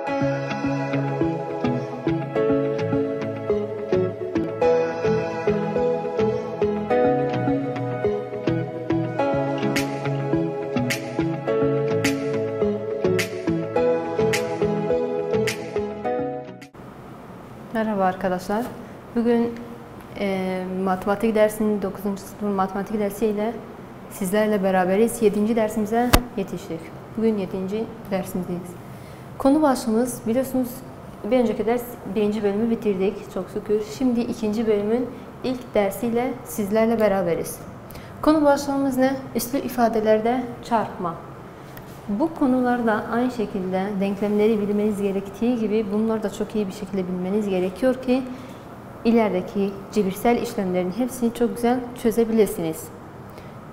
Merhaba arkadaşlar. Bugün matematik dersinin 9. sınıf matematik dersiyle sizlerle beraberiz. 7. dersimize yetiştik. Bugün 7. dersimizdeyiz. Konu başlığımız, biliyorsunuz bir önceki ders 1. bölümü bitirdik çok şükür. Şimdi 2. bölümün ilk dersiyle sizlerle beraberiz. Konu başlığımız ne? Üslü ifadelerde çarpma. Bu konularda aynı şekilde denklemleri bilmeniz gerektiği gibi bunları da çok iyi bir şekilde bilmeniz gerekiyor ki ilerideki cebirsel işlemlerin hepsini çok güzel çözebilirsiniz.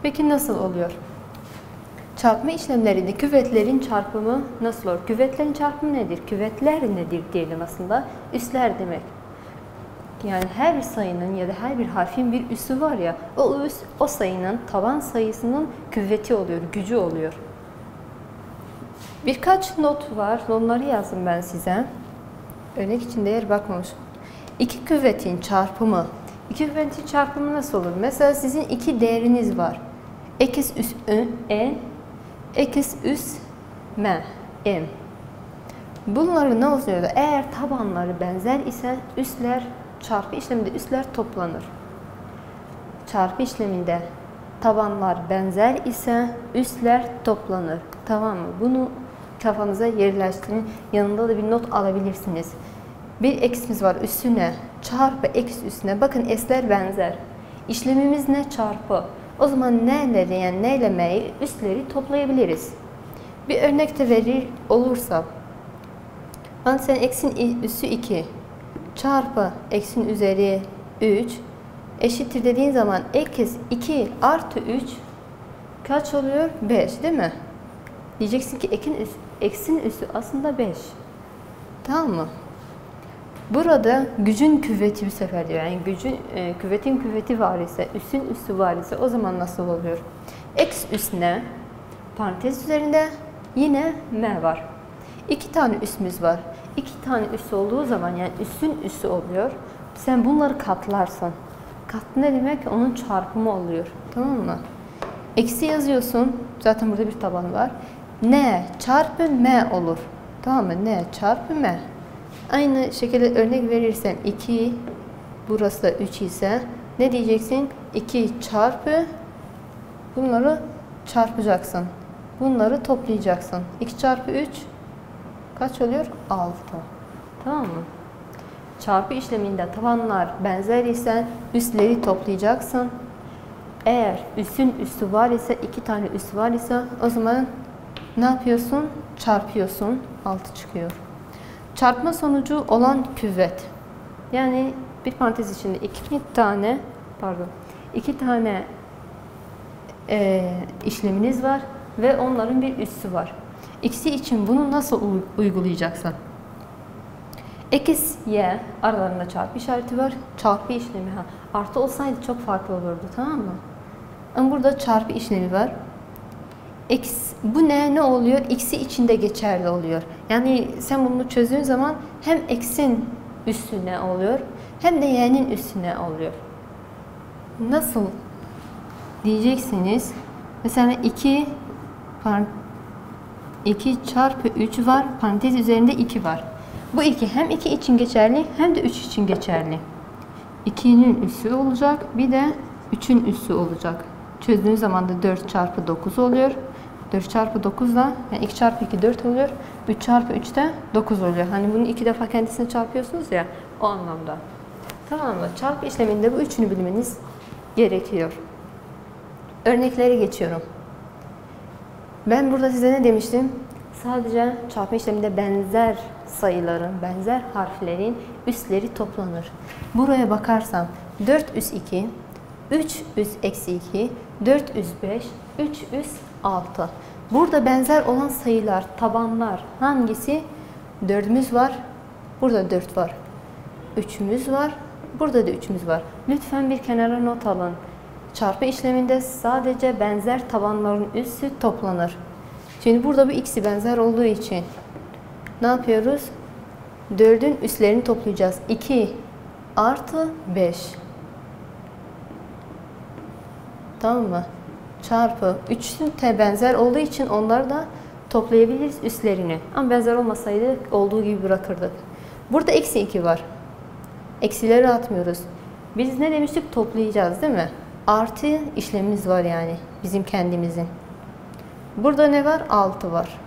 Peki nasıl oluyor? Çarpma işlemlerinde küvetlerin çarpımı nasıl olur? Küvetlerin çarpımı nedir? Küvetler nedir diyelim aslında? Üsler demek. Yani her bir sayının ya da her bir harfin bir üssü var ya, o üs o sayının taban sayısının küveti oluyor, gücü oluyor. Birkaç not var. Onları yazdım ben size. Örnek için değer bakmamışım. İki küvetin çarpımı. İki küvetin çarpımı nasıl olur? Mesela sizin iki değeriniz var. X üs n, x üs m. Bunları ne oluyor? Eğer tabanları benzer ise üsler, çarpı işleminde üsler toplanır. Çarpı işleminde tabanlar benzer ise üsler toplanır. Tamam mı? Bunu kafanıza yerleştirin. Yanında da bir not alabilirsiniz. Bir x'imiz var üstüne çarpı x üstüne. Bakın s'ler benzer. İşlemimiz ne? Çarpı. O zaman n'leri yani n ile m'yi üstleri toplayabiliriz. Bir örnek de verir olursa. Ben sen x'in üssü 2 çarpı x'in üzeri 3 eşittir dediğin zaman x 2 artı 3 kaç oluyor? 5 değil mi? Diyeceksin ki x'in üssü aslında 5. Tamam mı? Burada gücün küveti bir sefer diyor. Yani küvetin küveti var ise, üssün üssü var ise o zaman nasıl oluyor? X üssüne parantez üzerinde yine m var. 2 tane üssümüz var. 2 tane üssü olduğu zaman yani üssün üssü oluyor. Sen bunları katlarsın. Kat ne demek? Onun çarpımı oluyor. Tamam mı? Eksi yazıyorsun. Zaten burada bir taban var. N çarpı m olur. Tamam mı? N çarpı m. Aynı şekilde örnek verirsem 2, burası da 3 ise ne diyeceksin? 2 çarpı bunları çarpacaksın. Bunları toplayacaksın. 2 çarpı 3 kaç oluyor? 6. Tamam mı? Çarpı işleminde tabanlar benzer ise üsleri toplayacaksın. Eğer üssün üssü var ise, 2 tane üssü var ise o zaman ne yapıyorsun? Çarpıyorsun. 6 çıkıyor. Çarpma sonucu olan küvet. Yani bir parantez içinde iki tane işleminiz var ve onların bir üssü var. X'i için bunu nasıl uygulayacaksın? X, Y aralarında çarpı işareti var. Çarpı işlemi. Artı olsaydı çok farklı olurdu, tamam mı? Ama burada çarpı işlemi var. X, bu ne oluyor? X'i içinde geçerli oluyor. Yani sen bunu çözdüğün zaman hem x'in üstüne oluyor hem de y'nin üstüne oluyor. Nasıl diyeceksiniz? Mesela 2 çarpı 3 var. Parantez üzerinde 2 var. Bu 2 hem 2 için geçerli hem de 3 için geçerli. 2'nin üssü olacak. Bir de 3'ün üssü olacak. Çözdüğünüz zaman da 4 çarpı 9 oluyor. 4 çarpı 9 da yani 2 çarpı 2 4 oluyor. 3 çarpı 3 de 9 oluyor. Hani bunu 2 defa kendisini çarpıyorsunuz ya, o anlamda. Tamam mı? Çarpı işleminde bu üçünü bilmeniz gerekiyor. Örneklere geçiyorum. Ben burada size ne demiştim? Sadece çarpma işleminde benzer sayıların, benzer harflerin üsleri toplanır. Buraya bakarsam 4 üs 2, 3 üs eksi 2, 4 üs 5, 3 üs 6. Burada benzer olan sayılar, tabanlar hangisi? 4'ümüz var, burada 4 var. 3'ümüz var, burada da 3'ümüz var. Lütfen bir kenara not alın. Çarpı işleminde sadece benzer tabanların üssü toplanır. Şimdi burada bu ikisi benzer olduğu için Ne yapıyoruz? 4'ün üstlerini toplayacağız. 2 artı 5. Tamam mı? Çarpı 3'ün benzer olduğu için onları da toplayabiliriz üstlerini. Ama benzer olmasaydı olduğu gibi bırakırdık. Burada eksi 2 var. Eksileri atmıyoruz. Biz ne demiştik? Toplayacağız değil mi? Artı işlemimiz var yani. Bizim kendimizin. Burada ne var? 6 var.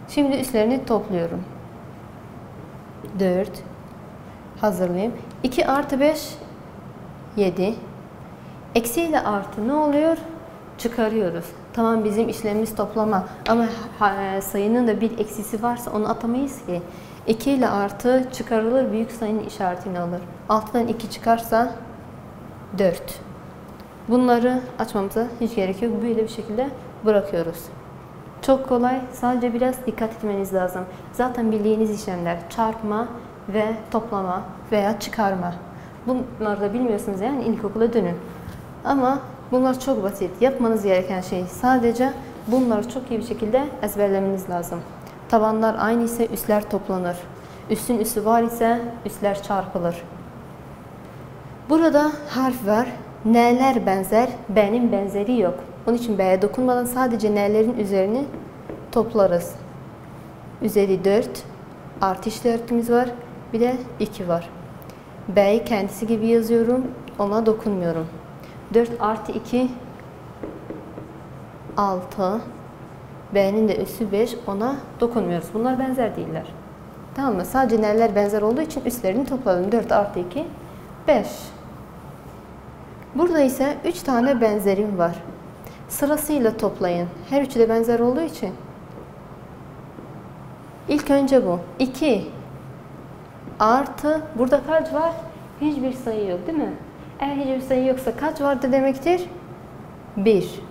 Şimdi üstlerini topluyorum. 4. Hazırlayayım. 2 artı 5 7. Eksi ile artı ne oluyor? Çıkarıyoruz. Tamam, bizim işlemimiz toplama. Ama sayının da bir eksisi varsa onu atamayız ki. 2 ile artı çıkarılır. Büyük sayının işaretini alır. 6'dan 2 çıkarsa 4. Bunları açmamıza hiç gerek yok. Böyle bir şekilde bırakıyoruz. Çok kolay. Sadece biraz dikkat etmeniz lazım. Zaten bildiğiniz işlemler çarpma ve toplama veya çıkarma. Bunları da bilmiyorsunuz yani ilkokula dönün. Ama bunlar çok basit. Yapmanız gereken şey sadece bunları çok iyi bir şekilde ezberlemeniz lazım. Tabanlar aynı ise üstler toplanır. Üstün üssü var ise üstler çarpılır. Burada harf var. N'ler benzer, B'nin benzeri yok. Onun için B'ye dokunmadan sadece N'lerin üzerini toplarız. Üzeri 4, artı işaretimiz var. Bir de 2 var. B'yi kendisi gibi yazıyorum. Ona dokunmuyorum. 4 artı 2 6. B'nin de üssü 5. Ona dokunmuyoruz. Bunlar benzer değiller. Tamam mı? Sadece N'ler benzer olduğu için üstlerini topladım. 4 artı 2 5. Burada ise 3 tane benzerim var. Sırasıyla toplayın. Her üçü de benzer olduğu için. İlk önce bu. 2 artı, burada kaç var? Hiçbir sayı yok değil mi? Eğer hiçbir sayı yoksa kaç vardı demektir? 1.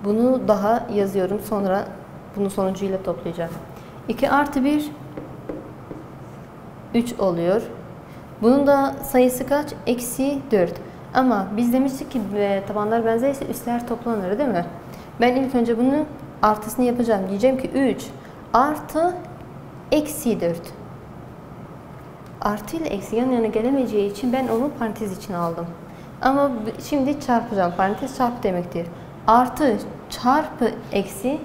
Bunu daha yazıyorum. Sonra bunu sonucuyla toplayacağım. 2 artı 1 3 oluyor. Bunun da sayısı kaç? Eksi 4. Ama biz demiştik ki tabanlar benzerse üstler toplanır değil mi? Ben ilk önce bunun artısını yapacağım. Diyeceğim ki 3 artı eksi 4. Artı ile eksi yan yana gelemeyeceği için ben onu parantez içine aldım. Ama şimdi çarpacağım. Parantez çarpı demektir. Artı çarpı eksi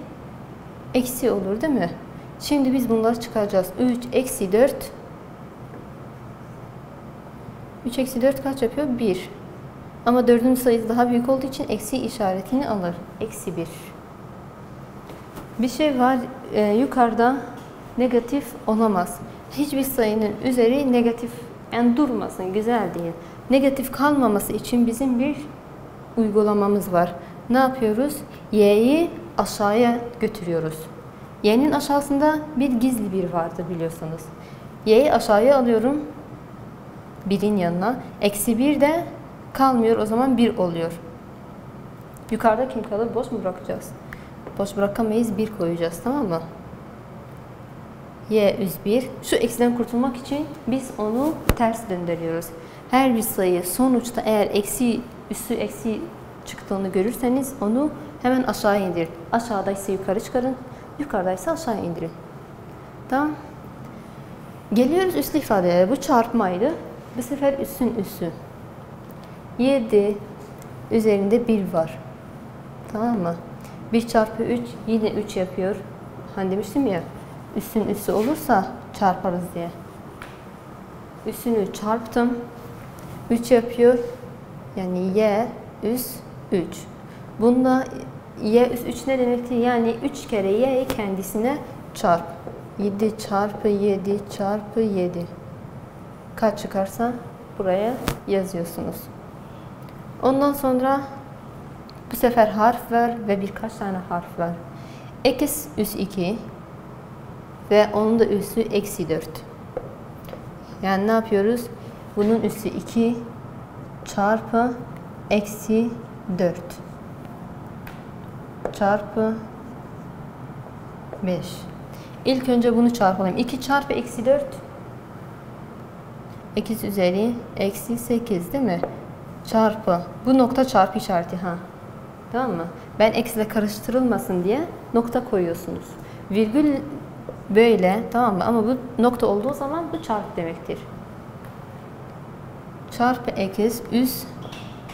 eksi olur değil mi? Şimdi biz bunları çıkaracağız. 3 eksi 4. 3 eksi 4 kaç yapıyor? 1. Ama 4'ün sayısı daha büyük olduğu için eksi işaretini alır. Eksi 1. Bir şey var yukarıda negatif olamaz. Hiçbir sayının üzeri negatif yani durmasın, güzel değil. Negatif kalmaması için bizim bir uygulamamız var. Ne yapıyoruz? Y'yi aşağıya götürüyoruz. Y'nin aşağısında bir gizli bir vardı biliyorsunuz. Y'yi aşağıya alıyorum. 1'in yanına. Eksi 1 de kalmıyor. O zaman 1 oluyor. Yukarıda kim kalır? Boş mu bırakacağız? Boş bırakamayız. 1 koyacağız. Tamam mı? Y üz 1. Şu eksiden kurtulmak için biz onu ters döndürüyoruz. Her bir sayı sonuçta eğer eksi üssü eksi çıktığını görürseniz onu hemen aşağı indirin. Aşağıdaysa yukarı çıkarın. Yukarıdaysa aşağı indirin. Tamam. Geliyoruz üslü ifadelere. Bu çarpmaydı. Bu sefer üssün üssü. 7 üzerinde 1 var. Tamam mı? 1 çarpı 3 yine 3 yapıyor. Hani demiştim ya, üssün üssü olursa çarparız diye. Üssünü çarptım. 3 yapıyor. Yani y üs 3. Bunda y üs 3 ne demektir? Yani 3 kere y'yi kendisine çarp. 7 çarpı 7 çarpı 7. Kaç çıkarsa buraya yazıyorsunuz. Ondan sonra bu sefer harf var ve birkaç tane harf var. X üs 2 ve onun da üssü eksi 4. Yani ne yapıyoruz? Bunun üssü 2 çarpı eksi 4 çarpı 5. İlk önce bunu çarpalım. 2 çarpı eksi 4 8 üzeri eksi 8 değil mi? Çarpı. Bu nokta çarpı işareti ha. Tamam mı? Ben eksiyle karıştırılmasın diye nokta koyuyorsunuz. Virgül böyle, tamam mı? Ama bu nokta olduğu zaman bu çarpı demektir. Çarpı x üs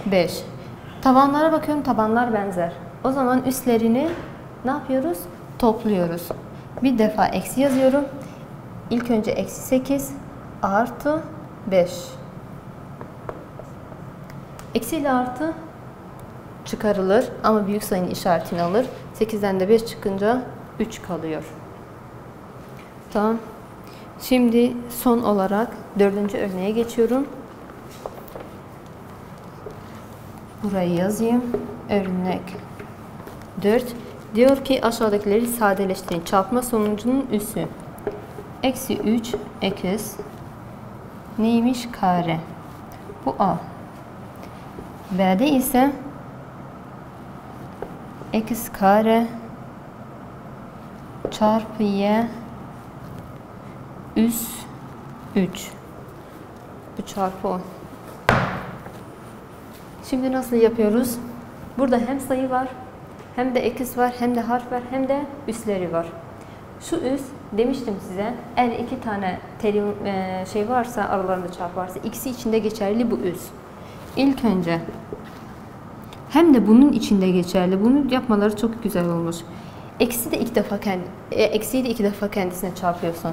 5. Tabanlara bakıyorum, tabanlar benzer. O zaman üslerini ne yapıyoruz? Topluyoruz. Bir defa eksi yazıyorum. İlk önce eksi 8 artı 5. Eksi ile artı çıkarılır ama büyük sayının işaretini alır. 8'den de 5 çıkınca 3 kalıyor. Tamam. Şimdi son olarak 4. örneğe geçiyorum. Burayı yazayım. Örnek 4. Diyor ki aşağıdakileri sadeleştirin. Çarpma sonucunun üssü. Eksi 3 x neymiş? Kare. Bu a. B'de ise x kare çarpı y üs 3. Bu çarpı 10. Şimdi nasıl yapıyoruz? Burada hem sayı var, hem de x var, hem de harf var, hem de üsleri var. Şu üs demiştim size, eğer iki tane terim şey varsa, aralarında çarpı varsa, ikisi içinde geçerli bu üs. İlk önce hem de bunun içinde geçerli. Bunu yapmaları çok güzel olmuş. Eksiyi de iki defa kendisine çarpıyorsun.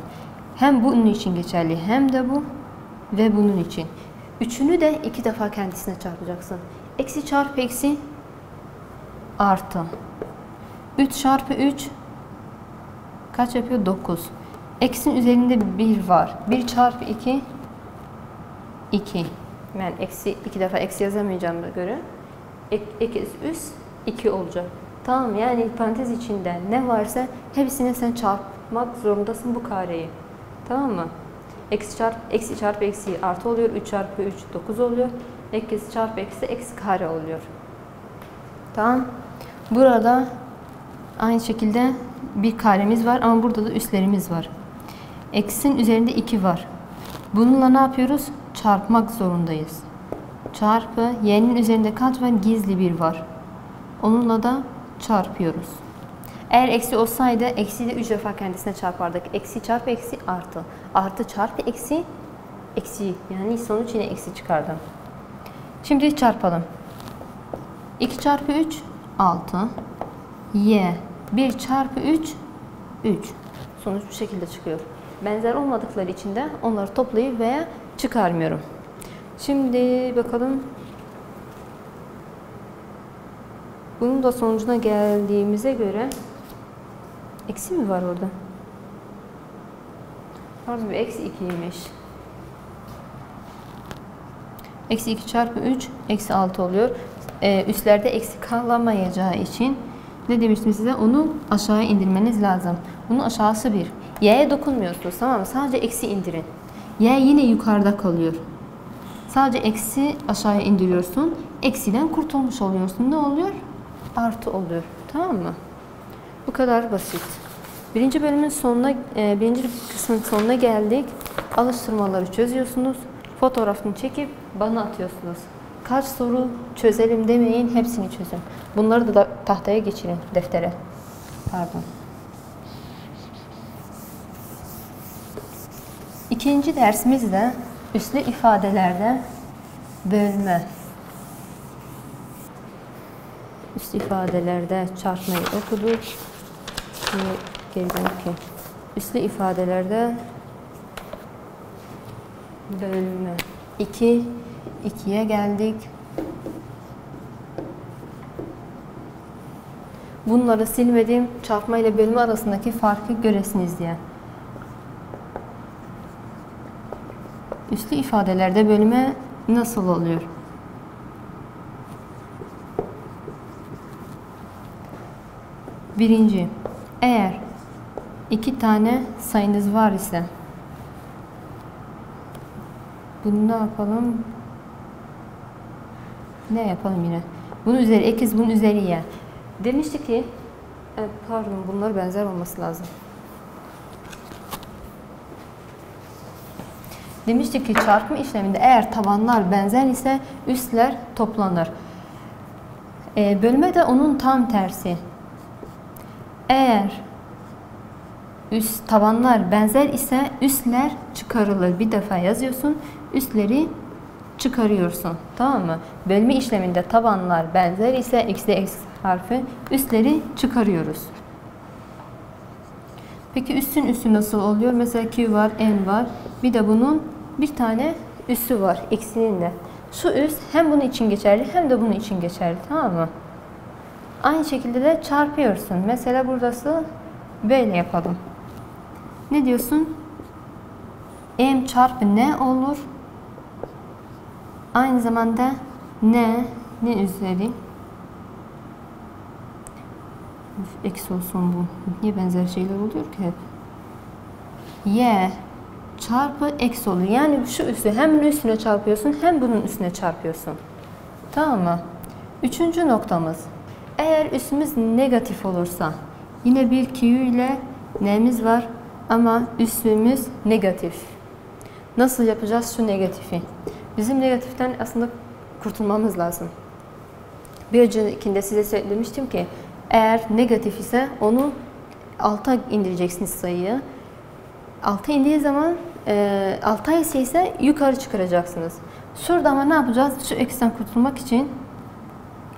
Hem bunun için geçerli, hem de bu ve bunun için. Üçünü de iki defa kendisine çarpacaksın. Eksi çarpı eksi artı. 3 çarpı 3 kaç yapıyor? 9. Eksinin üzerinde 1 var. 1 çarpı 2 2. Ben iki defa eksi yazamayacağıma göre eksi üs 2 olacak. Tamam, yani parantez içinde ne varsa hepsine sen çarpmak zorundasın bu kareyi. Tamam mı? Eksi çarpı eksi artı oluyor. 3 çarpı 3 9 oluyor. Eksi çarpı eksi kare oluyor. Tamam. Burada aynı şekilde bir karemiz var ama burada da üslerimiz var. Eksinin üzerinde 2 var. Bununla ne yapıyoruz? Çarpmak zorundayız. Çarpı y'nin üzerinde kaç var? Gizli 1 var. Onunla da çarpıyoruz. Eğer eksi olsaydı eksiyi de 3 defa kendisine çarpardık. Eksi çarpı eksi artı. Artı çarpı eksi eksi. Yani sonuç yine eksi çıkardı. Şimdi çarpalım. 2 çarpı 3 6. Y 1 çarpı 3 3. Sonuç bu şekilde çıkıyor. Benzer olmadıkları için de onları toplayıp veya çıkarmıyorum. Şimdi bakalım. Bunun da sonucuna geldiğimize göre eksi mi var orada? Pardon, eksi 2'ymiş. Eksi 2 çarpı 3 eksi 6 oluyor. Üstlerde eksi kalamayacağı için ne demiştim size? Onu aşağıya indirmeniz lazım. Bunun aşağısı 1. Y'ye dokunmuyorsunuz, tamam mı? Sadece eksi indirin. Y yine yukarıda kalıyor. Sadece eksi aşağıya indiriyorsun. Eksiden kurtulmuş oluyorsun. Ne oluyor? Artı oluyor. Tamam mı? Bu kadar basit. Birinci bölümün sonuna, birinci kısmın sonuna geldik. Alıştırmaları çözüyorsunuz. Fotoğrafını çekip bana atıyorsunuz. Kaç soru çözelim demeyin, hepsini çözün. Bunları da tahtaya geçirin, deftere. Pardon. İkinci dersimiz de üslü ifadelerde bölme. Üslü ifadelerde çarpmayı okuduk. Şimdi geri dönüp üslü ifadelerde bölme. 2 2'ye geldik. Bunları silmedim. Çarpma ile bölme arasındaki farkı göresiniz diye. Üslü ifadelerde bölme nasıl oluyor? Birinci, eğer 2 tane sayınız var ise bunu ne yapalım? Ne yapalım yine? Bunun üzeri ekiz, bunun üzeri y. Demiştik ki, pardon, bunlar benzer olması lazım. Demiştik ki çarpma işleminde eğer tabanlar benzer ise üstler toplanır. Bölme de onun tam tersi. Eğer üst tabanlar benzer ise üstler çıkarılır. Bir defa yazıyorsun, üstleri çıkarıyorsun. Tamam mı? Bölme işleminde tabanlar benzer ise x harfi üstleri çıkarıyoruz. Peki üssün üssü nasıl oluyor? Mesela q var, n var. Bir de bunun bir tane üssü var. X'inin de. Şu üs hem bunun için geçerli hem de bunun için geçerli. Tamam mı? Aynı şekilde de çarpıyorsun. Mesela burası böyle yapalım. Ne diyorsun? M çarpı n olur. Aynı zamanda n üzeri eksi olsun bu. Niye benzer şeyler oluyor ki hep? Y çarpı eksi oluyor. Yani şu üssü hem bunun üstüne çarpıyorsun hem bunun üstüne çarpıyorsun. Tamam mı? Üçüncü noktamız. Eğer üssümüz negatif olursa yine bir q ile n'miz var ama üssümüz negatif. Nasıl yapacağız şu negatifi? Bizim negatiften aslında kurtulmamız lazım. Bir öncekinde size söylemiştim ki eğer negatif ise onu alta indireceksiniz sayıyı. Alta indiği zaman alta ise yukarı çıkaracaksınız. Şurada ama ne yapacağız? Şu eksiden kurtulmak için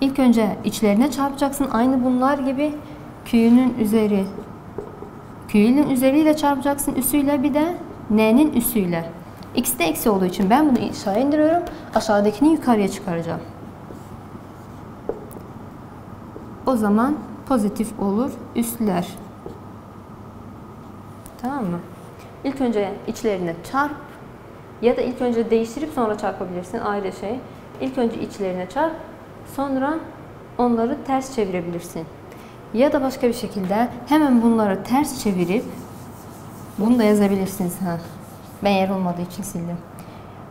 ilk önce içlerine çarpacaksın. Aynı bunlar gibi q'nun üzeriyle çarpacaksın. Üssüyle bir de n'nin üssüyle. X de eksi olduğu için ben bunu aşağı indiriyorum. Aşağıdakini yukarıya çıkaracağım. O zaman pozitif olur üstler. Tamam mı? İlk önce içlerine çarp ya da ilk önce değiştirip sonra çarpabilirsin. Ayrı şey. İlk önce içlerine çarp, sonra onları ters çevirebilirsin. Ya da başka bir şekilde hemen bunları ters çevirip bunu da yazabilirsiniz. Ben yer olmadığı için sildim.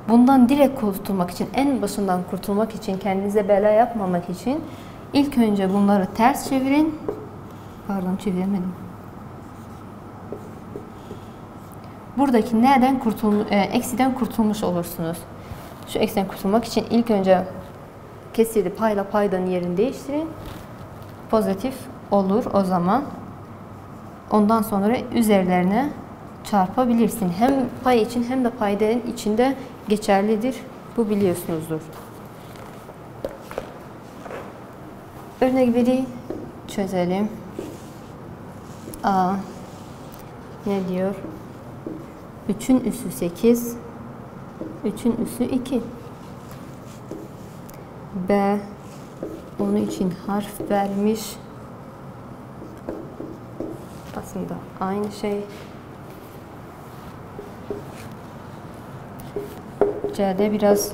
Bundan direkt kurtulmak için, en başından kurtulmak için, kendinize bela yapmamak için ilk önce bunları ters çevirin. Pardon, çeviremedim. Buradaki neden eksiden kurtulmuş olursunuz. Şu eksiden kurtulmak için ilk önce kesirli payla paydanın yerini değiştirin. Pozitif olur o zaman. Ondan sonra üzerlerine çarpabilirsin. Hem pay için hem de paydanın içinde geçerlidir. Bu biliyorsunuzdur. Örnek 1'i çözelim. A ne diyor? 3'ün üssü 8, 3'ün üssü 2. B onun için harf vermiş. Aslında aynı şey. C'de biraz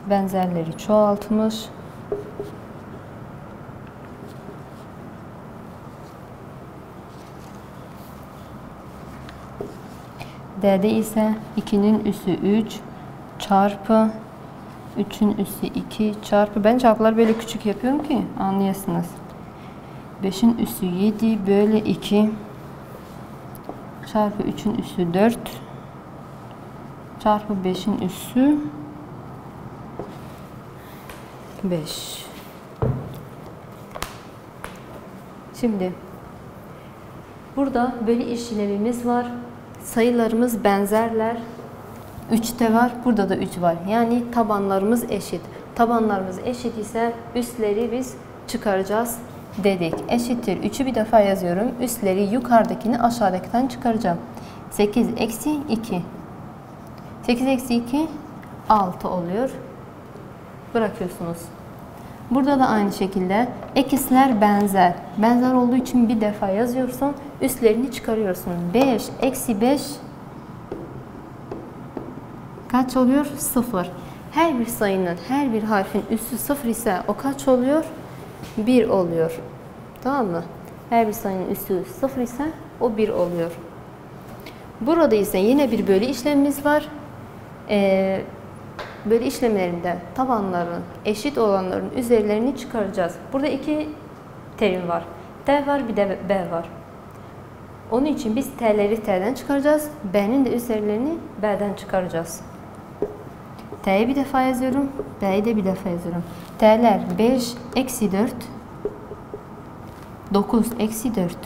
benzerleri çoğaltmış. D'de ise 2'nin üssü 3 çarpı 3'ün üssü 2 çarpı, ben çarpıları böyle küçük yapıyorum ki anlayasınız. 5'in üssü 7 bölü 2 çarpı 3'ün üssü 4 çarpı 5'in üssü 5. Şimdi burada bölü işlemimiz var. Sayılarımız benzerler. 3'te var. Burada da 3 var. Yani tabanlarımız eşit. Tabanlarımız eşit ise üstleri biz çıkaracağız dedik. Eşittir. 3'ü bir defa yazıyorum. Üstleri yukarıdakini aşağıdakinden çıkaracağım. 8 eksi 2. 8 eksi 2 6 oluyor. Bırakıyorsunuz. Burada da aynı şekilde ikizler benzer. Benzer olduğu için bir defa yazıyorsun. Üstlerini çıkarıyorsun. 5 eksi 5 kaç oluyor? 0. Her bir sayının, her bir harfin üssü 0 ise o kaç oluyor? 1 oluyor. Tamam mı? Her bir sayının üssü 0 ise o 1 oluyor. Burada ise yine bir bölü işlemimiz var. Bölü işlemlerinde tabanların eşit olanların üzerlerini çıkaracağız. Burada iki terim var. T var, bir de B var. Onun için biz T'leri T'den çıkaracağız. B'nin de üzerlerini B'den çıkaracağız. T'yi bir defa yazıyorum. B'yi de bir defa yazıyorum. T'ler 5 eksi 4 9 eksi 4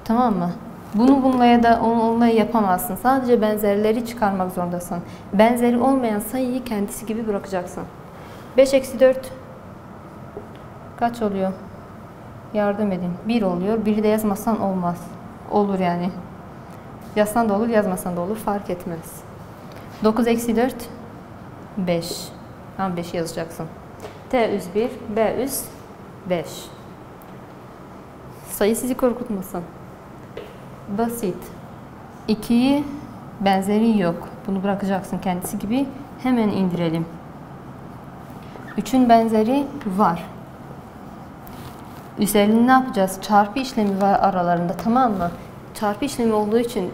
Tamam mı? Bunu bununla ya da onunla yapamazsın. Sadece benzerleri çıkarmak zorundasın. Benzeri olmayan sayıyı kendisi gibi bırakacaksın. 5 eksi 4 kaç oluyor? Yardım edin. 1 oluyor. 1'i de yazmazsan olmaz. Olur yani. Yazsan da olur, yazmasan da olur. Fark etmez. 9 eksi 4 5. Tam 5'i yazacaksın. T üs 1, B üs 5. Sayı sizi korkutmasın. Basit. 2'yi benzeri yok. Bunu bırakacaksın kendisi gibi. Hemen indirelim. 3'ün benzeri var. Üzerini ne yapacağız? Çarpı işlemi var aralarında, tamam mı? Çarpı işlemi olduğu için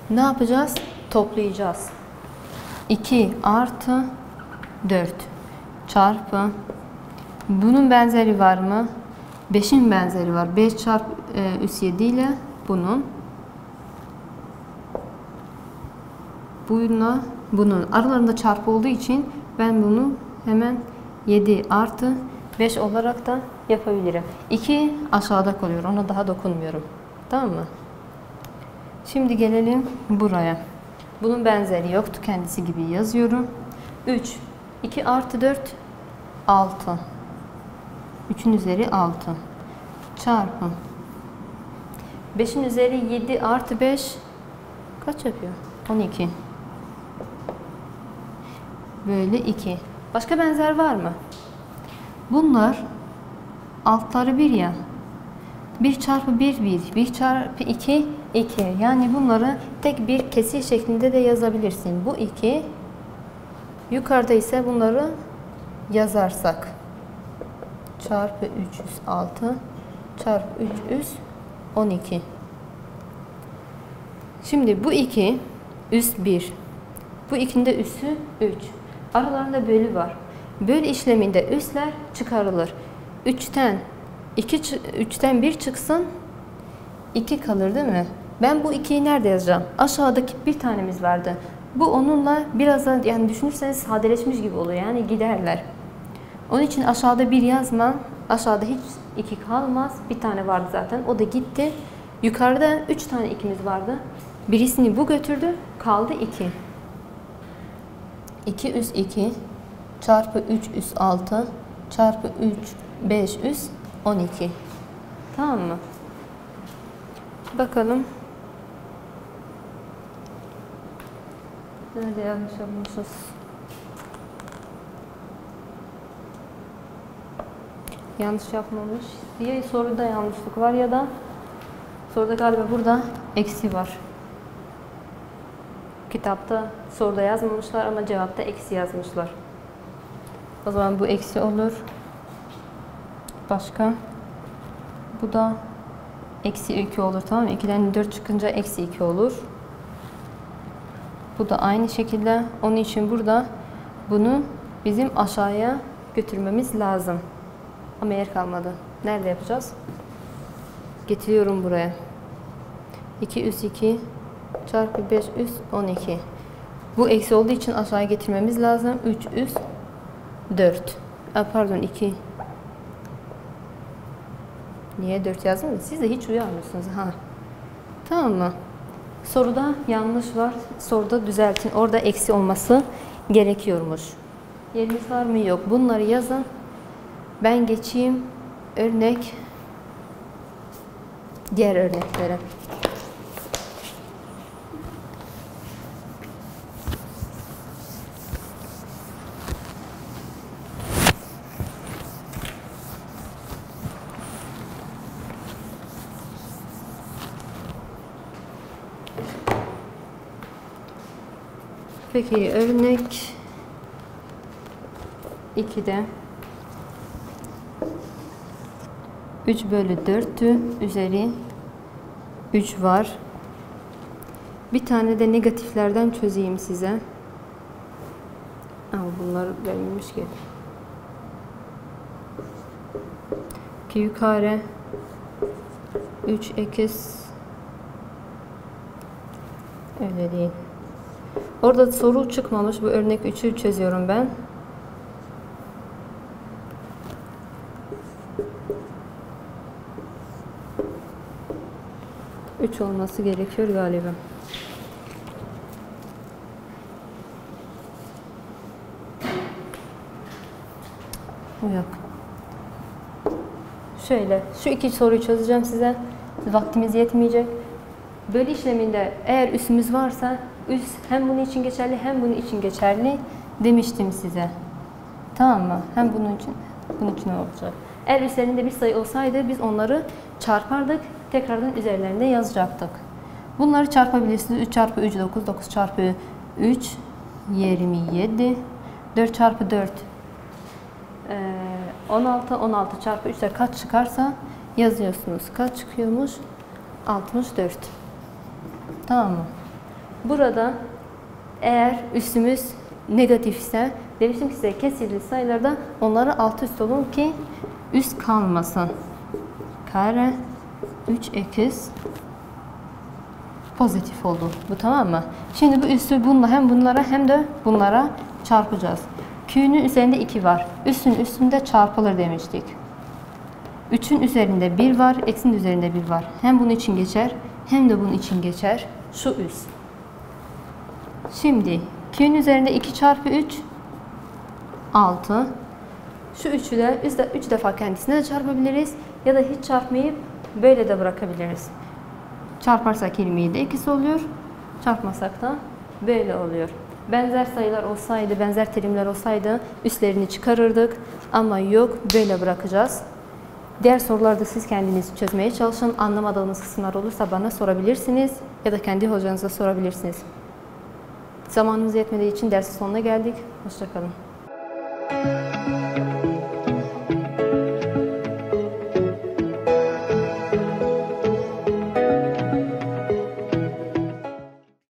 ne yapacağız? Toplayacağız. 2 artı 4 çarpı. Bunun benzeri var mı? 5'in benzeri var. 5 çarpı üs 7 ile bunun aralarında çarpı olduğu için ben bunu hemen 7 artı 5 olarak da yapabilirim. 2 aşağıda kalıyor. Ona daha dokunmuyorum. Tamam mı? Şimdi gelelim buraya. Bunun benzeri yoktu. Kendisi gibi yazıyorum. 3. 2 artı 4 6. 3'ün üzeri 6. Çarpı. 5'in üzeri 7 artı 5 kaç yapıyor? 12. Böyle 2. Başka benzer var mı? Bunlar altları 1 ya. 1 çarpı 1 1. 1 çarpı 2 2. Yani bunları tek bir kesir şeklinde de yazabilirsin. Bu 2. Yukarıda ise bunları yazarsak. Çarpı 306 çarpı 312. Şimdi bu 2 üs 1. Bu 2'nin de üssü 3. Aralarında bölü var. Bölü işleminde üsler çıkarılır. 3'ten 1 çıksın, 2 kalır değil mi? Ben bu 2'yi nerede yazacağım? Aşağıdaki bir tanemiz vardı. Bu onunla biraz da yani düşünürseniz sadeleşmiş gibi oluyor. Yani giderler. Onun için aşağıda 1 yazma. Aşağıda hiç 2 kalmaz. Bir tane vardı zaten. O da gitti. Yukarıda 3 tane 2'miz vardı. Birisini bu götürdü. Kaldı 2. 2 üs 2 çarpı 3 üs 6 çarpı 3 5 üs 12. Tamam mı? Bakalım. Nerede yanlış yapmışız? Yanlış yapmamış. Ya soruda yanlışlık var ya da soruda galiba burada eksi var. Kitapta soruda yazmamışlar ama cevapta eksi yazmışlar. O zaman bu eksi olur. Başka? Bu da eksi 2 olur, tamam mı? 2'den 4 çıkınca eksi 2 olur. Bu da aynı şekilde. Onun için burada bunu bizim aşağıya götürmemiz lazım. Ama yer kalmadı. Nerede yapacağız? Getiriyorum buraya. 2 üs 2 çarpı 5 üs 12. Bu eksi olduğu için aşağıya getirmemiz lazım. 3 üs 4. Pardon 2. Niye 4 yazdım? Siz de hiç uyarmıyorsunuz. Ha. Tamam mı? Soruda yanlış var. Soruda düzeltin. Orada eksi olması gerekiyormuş. Yeriniz var mı? Yok. Bunları yazın. Ben geçeyim diğer örneklere. Peki örnek 2'de 3 bölü 4'tü. Üzeri 3 var. Bir tane de negatiflerden çözeyim size. Bunlar verilmiş ki. Q kare 3x öyle değil. Orada soru çıkmamış. Bu örnek 3'ü çözüyorum ben. 3 olması gerekiyor galiba. Yok. Şöyle, şu iki soruyu çözeceğim size. Vaktimiz yetmeyecek. Bölü işleminde eğer üssümüz varsa, üs hem bunun için geçerli hem bunun için geçerli demiştim size. Tamam mı? Hem bunun için olacak. Eğer üslerinde bir sayı olsaydı biz onları çarpardık, tekrardan üzerlerinde yazacaktık. Bunları çarpabilirsiniz. 3 çarpı 3 9, 9 çarpı 3 27, 4 çarpı 4 16, 16 çarpı 3'ler kaç çıkarsa yazıyorsunuz. Kaç çıkıyormuş? 64. Tamam mı? Burada eğer üssümüz negatifse, demiştim ki size kesirli sayılarda onları alt üst olun ki üst kalmasın. Kare 3x pozitif oldu. Bu tamam mı? Şimdi bu üssü bununla hem bunlara hem de bunlara çarpacağız. Q'nun üzerinde 2 var. Üssün üstünde çarpılır demiştik. 3'ün üzerinde 1 var, eksinin üzerinde 1 var. Hem bunun için geçer hem de bunun için geçer. Şu üs. Şimdi Q'nun üzerinde 2 çarpı 3 6. Şu 3'ü de 3 defa kendisine de çarpabiliriz ya da hiç çarpmayıp böyle de bırakabiliriz. Çarparsak 27 ikisi oluyor. Çarpmasak da böyle oluyor. Benzer sayılar olsaydı, benzer terimler olsaydı üslerini çıkarırdık. Ama yok, böyle bırakacağız. Diğer sorularda siz kendiniz çözmeye çalışın. Anlamadığınız kısımlar olursa bana sorabilirsiniz ya da kendi hocanıza sorabilirsiniz. Zamanımız yetmediği için dersin sonuna geldik. Hoşça kalın.